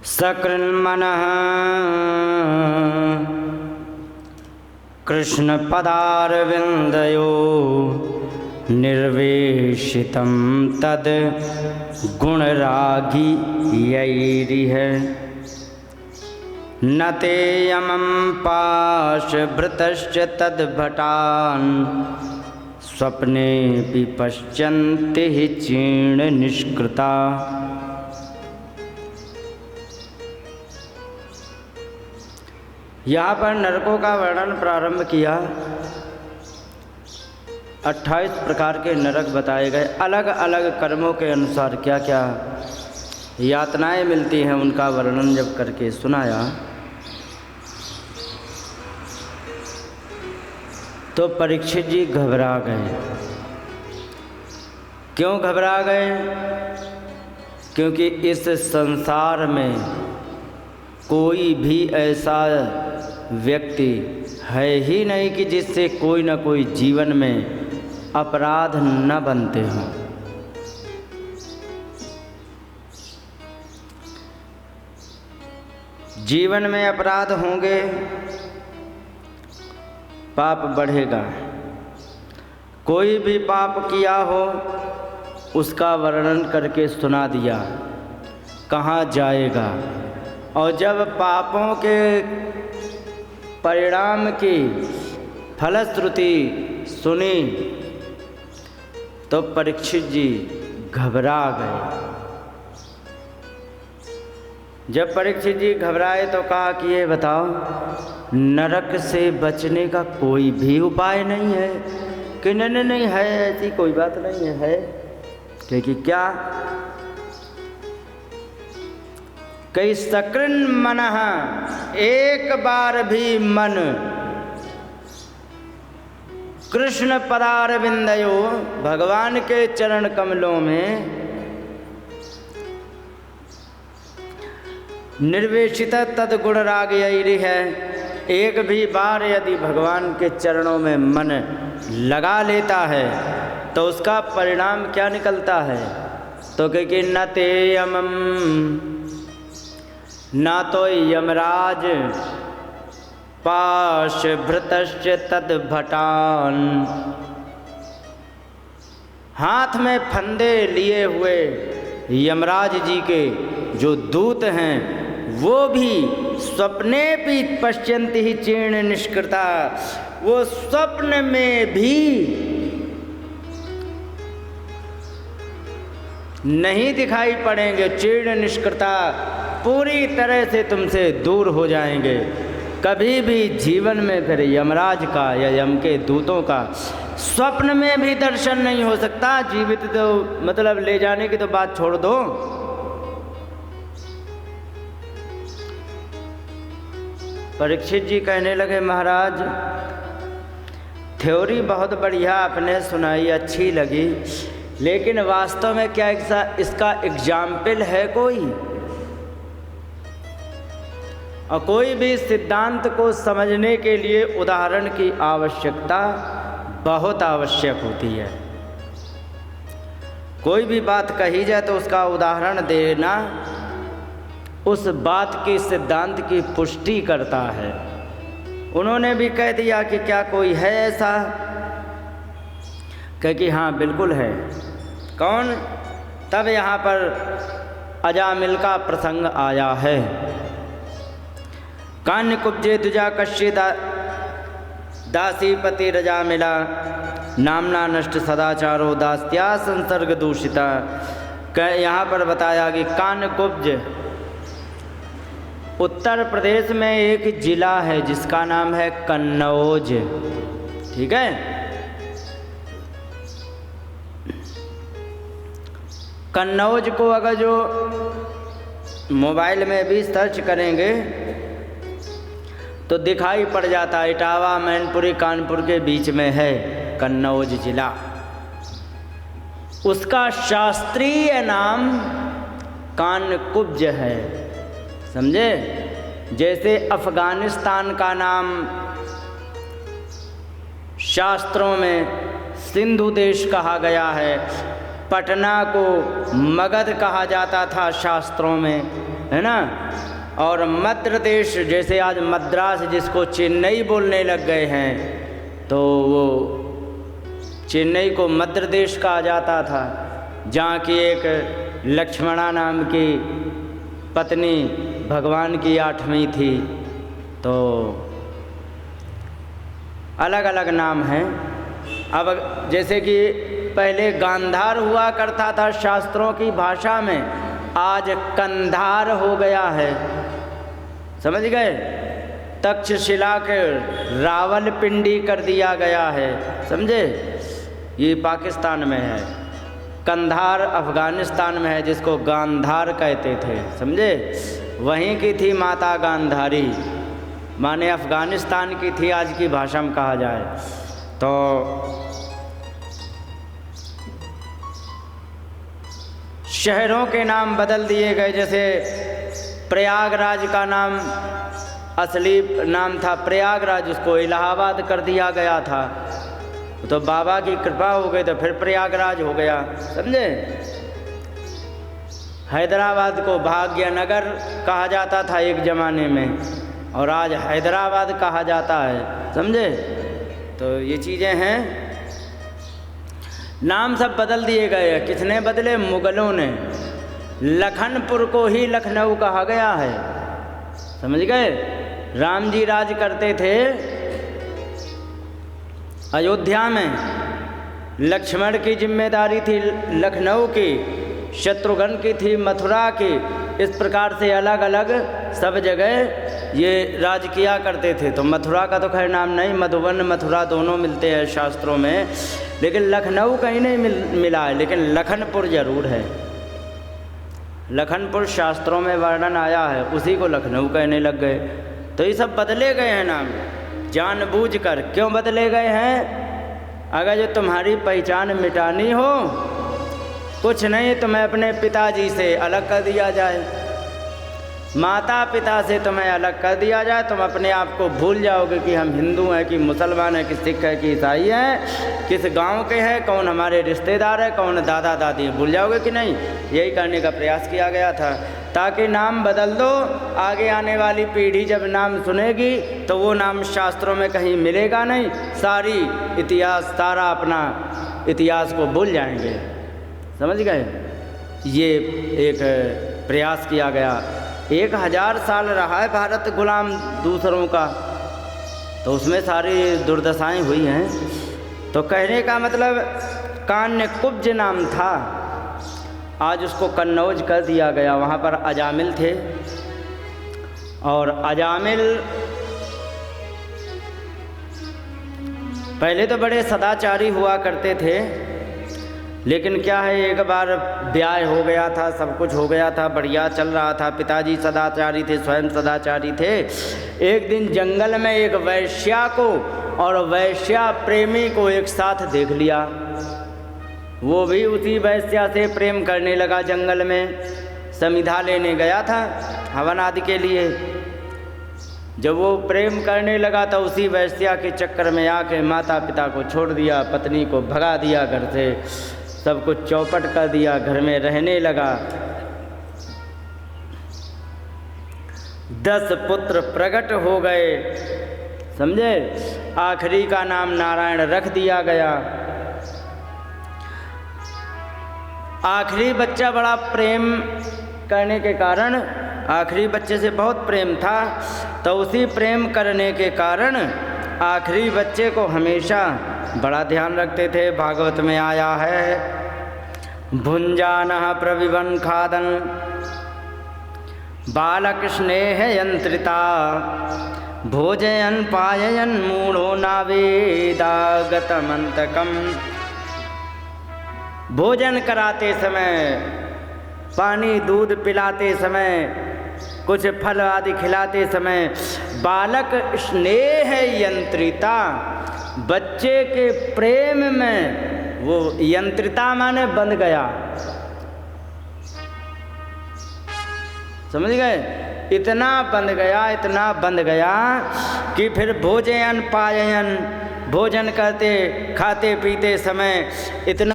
सकृन्मनः कृष्णपदारविन्दयो निर्वेशितं तद् गुणरागियैरिह न ते यमं पाशभृतश्च तद्भटान् स्वप्नेऽपि पश्यन्ति हि क्षीणनिष्कृता। यहाँ पर नरकों का वर्णन प्रारंभ किया। 28 प्रकार के नरक बताए गए। अलग अलग कर्मों के अनुसार क्या क्या यातनाएं मिलती हैं उनका वर्णन जब करके सुनाया तो परीक्षित जी घबरा गए। क्यों घबरा गए? क्योंकि इस संसार में कोई भी ऐसा व्यक्ति है ही नहीं कि जिससे कोई न कोई जीवन में अपराध न बनते हों। जीवन में अपराध होंगे, पाप बढ़ेगा। कोई भी पाप किया हो उसका वर्णन करके सुना दिया, कहाँ जाएगा। और जब पापों के परिणाम की फलश्रुति सुनी तो परीक्षित जी घबरा गए। जब परीक्षित जी घबराए तो कहा कि ये बताओ, नरक से बचने का कोई भी उपाय नहीं है? कि नहीं है, ऐसी कोई बात नहीं है। क्योंकि क्या कई सकृन् मनः, एक बार भी मन कृष्ण पदारविंदयो, भगवान के चरण कमलों में निर्वेशित तद्गुण रागयैरिह है, एक भी बार यदि भगवान के चरणों में मन लगा लेता है तो उसका परिणाम क्या निकलता है? तो क्योंकि न ते यमम, ना तो यमराज, पाशभृतश्च तद्भटान, हाथ में फंदे लिए हुए यमराज जी के जो दूत हैं वो भी स्वप्ने भी पश्यन्ति ही क्षीण निष्कृता, वो स्वप्न में भी नहीं दिखाई पड़ेंगे। क्षीण निष्कृता, पूरी तरह से तुमसे दूर हो जाएंगे। कभी भी जीवन में फिर यमराज का या यम के दूतों का स्वप्न में भी दर्शन नहीं हो सकता। जीवित तो मतलब ले जाने की तो बात छोड़ दो। परीक्षित जी कहने लगे, महाराज थ्योरी बहुत बढ़िया आपने सुनाई, अच्छी लगी, लेकिन वास्तव में क्या इसका एग्जाम्पल है कोई? और कोई भी सिद्धांत को समझने के लिए उदाहरण की आवश्यकता बहुत आवश्यक होती है। कोई भी बात कही जाए तो उसका उदाहरण देना उस बात की, सिद्धांत की पुष्टि करता है। उन्होंने भी कह दिया कि क्या कोई है ऐसा? कह कि हाँ बिल्कुल है। कौन? तब यहाँ पर अजामिल का प्रसंग आया है। कान्यकुब्जे द्विजा कश्य दासीपति रजामिला, नामना नष्ट सदाचारो दास्त्या संसर्ग दूषिता। यहाँ पर बताया कि कान्यकुब्ज उत्तर प्रदेश में एक जिला है जिसका नाम है कन्नौज। ठीक है, कन्नौज को अगर जो मोबाइल में भी सर्च करेंगे तो दिखाई पड़ जाता है। इटावा, मैनपुरी, कानपुर के बीच में है कन्नौज जिला। उसका शास्त्रीय नाम कानकुब्ज है, समझे? जैसे अफगानिस्तान का नाम शास्त्रों में सिंधु देश कहा गया है, पटना को मगध कहा जाता था शास्त्रों में, है ना। और मध्य प्रदेश, जैसे आज मद्रास जिसको चेन्नई बोलने लग गए हैं, तो वो चेन्नई को मध्य प्रदेश कहा जाता था, जहाँ की एक लक्ष्मणा नाम की पत्नी भगवान की 8वीं थी। तो अलग अलग नाम हैं। अब जैसे कि पहले गांधार हुआ करता था शास्त्रों की भाषा में, आज कंधार हो गया है, समझ गए। तक्षशिला के रावलपिंडी कर दिया गया है, समझे। ये पाकिस्तान में है। कंधार अफ़गानिस्तान में है, जिसको गांधार कहते थे, समझे। वहीं की थी माता गांधारी, माने अफ़गानिस्तान की थी, आज की भाषा में कहा जाए तो। शहरों के नाम बदल दिए गए, जैसे प्रयागराज का नाम असली नाम था प्रयागराज, उसको इलाहाबाद कर दिया गया था। तो बाबा की कृपा हो गई तो फिर प्रयागराज हो गया, समझे। हैदराबाद को भाग्यनगर कहा जाता था एक ज़माने में, और आज हैदराबाद कहा जाता है, समझे। तो ये चीज़ें हैं, नाम सब बदल दिए गए। किसने बदले? मुग़लों ने। लखनपुर को ही लखनऊ कहा गया है, समझ गए। राम जी राज करते थे अयोध्या में, लक्ष्मण की जिम्मेदारी थी लखनऊ की, शत्रुघ्न की थी मथुरा की। इस प्रकार से अलग अलग सब जगह ये राज किया करते थे। तो मथुरा का तो खैर नाम नहीं, मधुबन मथुरा दोनों मिलते हैं शास्त्रों में, लेकिन लखनऊ कहीं नहीं मिला है, लेकिन लखनपुर ज़रूर है। लखनपुर शास्त्रों में वर्णन आया है, उसी को लखनऊ कहने लग गए। तो ये सब बदले गए हैं नाम, जानबूझकर। क्यों बदले गए हैं? अगर जो तुम्हारी पहचान मिटानी हो, कुछ नहीं, तुम्हें अपने पिताजी से अलग कर दिया जाए, माता पिता से तुम्हें अलग कर दिया जाए, तुम अपने आप को भूल जाओगे कि हम हिंदू हैं कि मुसलमान हैं कि सिख हैं कि ईसाई हैं, किस गांव के हैं, कौन हमारे रिश्तेदार है, कौन दादा दादी है, भूल जाओगे कि नहीं। यही करने का प्रयास किया गया था, ताकि नाम बदल दो। आगे आने वाली पीढ़ी जब नाम सुनेगी तो वो नाम शास्त्रों में कहीं मिलेगा नहीं, सारी इतिहास, सारा अपना इतिहास को भूल जाएंगे, समझ गए। ये एक प्रयास किया गया। 1000 साल रहा है भारत गुलाम दूसरों का, तो उसमें सारी दुर्दशाएं हुई हैं। तो कहने का मतलब कान्यकुब्ज नाम था, आज उसको कन्नौज कर दिया गया। वहाँ पर अजामिल थे, और अजामिल पहले तो बड़े सदाचारी हुआ करते थे, लेकिन क्या है, एक बार ब्याह हो गया था, सब कुछ हो गया था, बढ़िया चल रहा था, पिताजी सदाचारी थे, स्वयं सदाचारी थे। एक दिन जंगल में एक वैश्या को और वैश्या प्रेमी को एक साथ देख लिया। वो भी उसी वैश्या से प्रेम करने लगा। जंगल में समिधा लेने गया था हवन आदि के लिए। जब वो प्रेम करने लगा तो उसी वैश्या के चक्कर में आके माता पिता को छोड़ दिया, पत्नी को भगा दिया घर से, सब कुछ चौपट कर दिया, घर में रहने लगा। 10 पुत्र प्रकट हो गए, समझे। आखिरी का नाम नारायण रख दिया गया। आखिरी बच्चा बड़ा प्रेम करने के कारण, आखिरी बच्चे से बहुत प्रेम था, तो उसी प्रेम करने के कारण आखिरी बच्चे को हमेशा बड़ा ध्यान रखते थे। भागवत में आया है, भुंजानः प्रविवन खादन बालक स्नेह यंत्रिता भोजयन पाययन मूढ़ो नावेदागतमंतकम। भोजन कराते समय, पानी दूध पिलाते समय, कुछ फल आदि खिलाते समय बालक स्नेह यंत्रिता, बच्चे के प्रेम में वो यंत्रिता माने बंध गया, समझ गए। इतना बंध गया, इतना बंध गया कि फिर भोजयन पाययन, भोजन करते खाते पीते समय इतना